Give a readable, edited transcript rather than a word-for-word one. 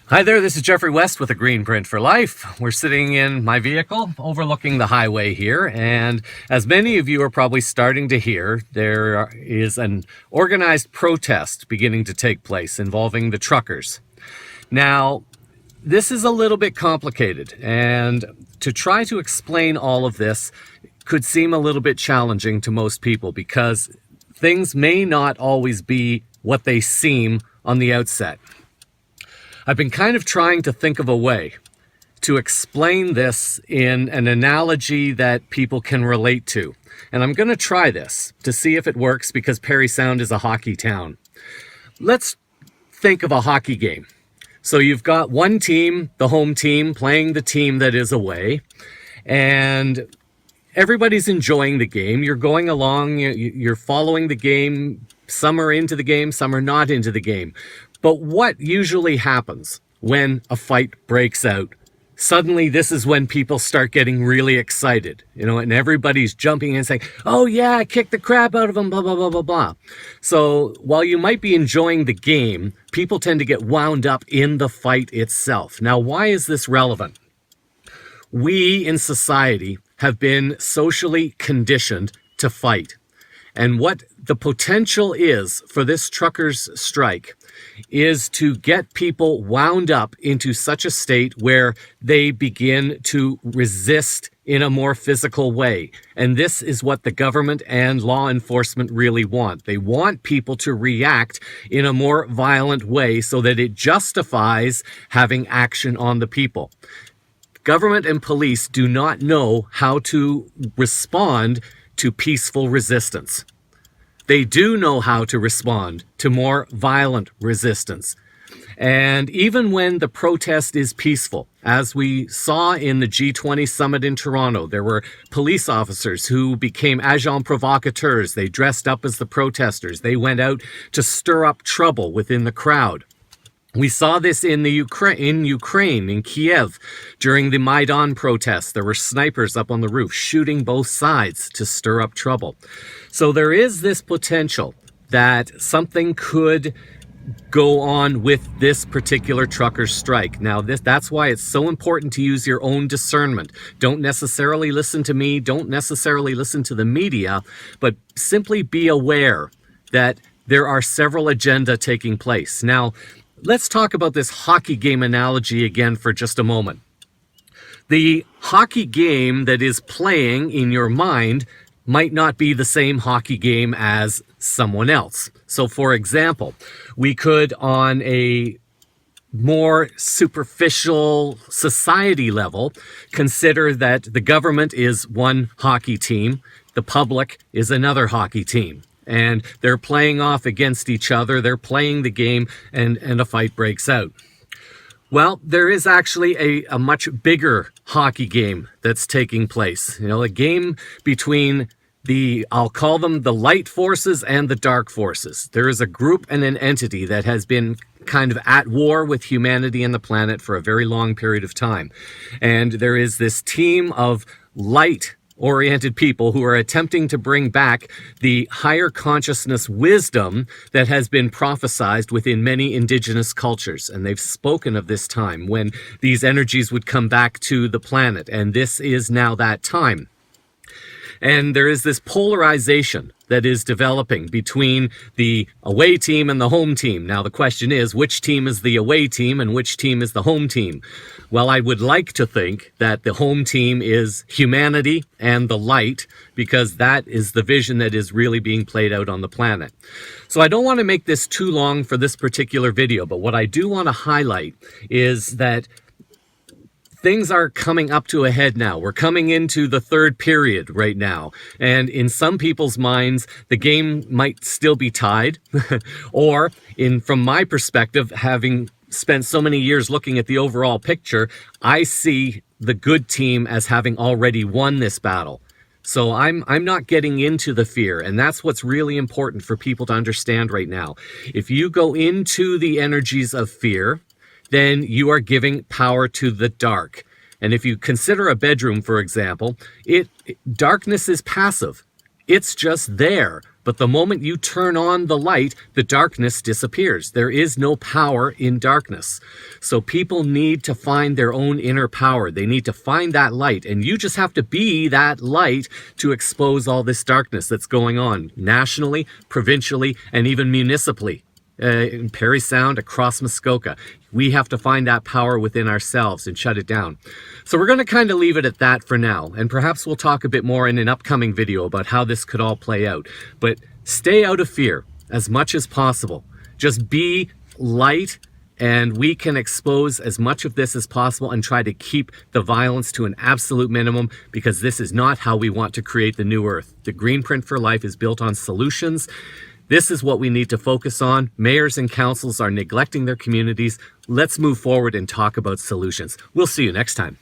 Hi there, this is Jeffrey West with a Green Print for Life. We're sitting in my vehicle overlooking the highway here, and as many of you are probably starting to hear, there is an organized protest beginning to take place involving the truckers. Now, this is a little bit complicated, and to try to explain all of this could seem a little bit challenging to most people because things may not always be what they seem on the outset. I've been kind of trying to think of a way to explain this in an analogy that people can relate to. And I'm going to try this to see if it works because Parry Sound is a hockey town. Let's think of a hockey game. So you've got one team, the home team, playing the team that is away. And everybody's enjoying the game. You're going along, you're following the game. Some are into the game, some are not into the game. But what usually happens when a fight breaks out? Suddenly, this is when people start getting really excited, and everybody's jumping and saying, oh yeah, kick the crap out of them, blah, blah, blah, blah, blah. So while you might be enjoying the game, people tend to get wound up in the fight itself. Now, why is this relevant? We in society have been socially conditioned to fight. And what the potential is for this truckers' strike is to get people wound up into such a state where they begin to resist in a more physical way. And this is what the government and law enforcement really want. They want people to react in a more violent way so that it justifies having action on the people. Government and police do not know how to respond to peaceful resistance. They do know how to respond to more violent resistance. And even when the protest is peaceful, as we saw in the G20 summit in Toronto, there were police officers who became agents provocateurs. They dressed up as the protesters. They went out to stir up trouble within the crowd. We saw this in Ukraine, in Kiev, during the Maidan protests. There were snipers up on the roof shooting both sides to stir up trouble. So there is this potential that something could go on with this particular truckers' strike. Now, that's why it's so important to use your own discernment. Don't necessarily listen to me, don't necessarily listen to the media, but simply be aware that there are several agendas taking place. Now, let's talk about this hockey game analogy again for just a moment. The hockey game that is playing in your mind might not be the same hockey game as someone else. So, for example, we could, on a more superficial society level, consider that the government is one hockey team, the public is another hockey team. And they're playing off against each other, they're playing the game, and a fight breaks out. Well, there is actually a much bigger hockey game that's taking place. A game between I'll call them the light forces and the dark forces. There is a group and an entity that has been kind of at war with humanity and the planet for a very long period of time. And there is this team of light-oriented people who are attempting to bring back the higher consciousness wisdom that has been prophesized within many indigenous cultures. And they've spoken of this time when these energies would come back to the planet. And this is now that time. And there is this polarization that is developing between the away team and the home team. Now, the question is, which team is the away team and which team is the home team? Well, I would like to think that the home team is humanity and the light, because that is the vision that is really being played out on the planet. So I don't want to make this too long for this particular video, but what I do want to highlight is that things are coming up to a head now. We're coming into the third period right now. And in some people's minds, the game might still be tied. Or, from my perspective, having spent so many years looking at the overall picture, I see the good team as having already won this battle. So I'm not getting into the fear, and that's what's really important for people to understand right now. If you go into the energies of fear, then you are giving power to the dark. And if you consider a bedroom, for example, darkness is passive. It's just there. But the moment you turn on the light, the darkness disappears. There is no power in darkness. So people need to find their own inner power. They need to find that light. And you just have to be that light to expose all this darkness that's going on nationally, provincially, and even municipally. In Parry Sound, across Muskoka. We have to find that power within ourselves and shut it down. So we're going to kind of leave it at that for now. And perhaps we'll talk a bit more in an upcoming video about how this could all play out. But stay out of fear as much as possible. Just be light, and we can expose as much of this as possible and try to keep the violence to an absolute minimum, because this is not how we want to create the new earth. The Green Print for Life is built on solutions. This is what we need to focus on. Mayors and councils are neglecting their communities. Let's move forward and talk about solutions. We'll see you next time.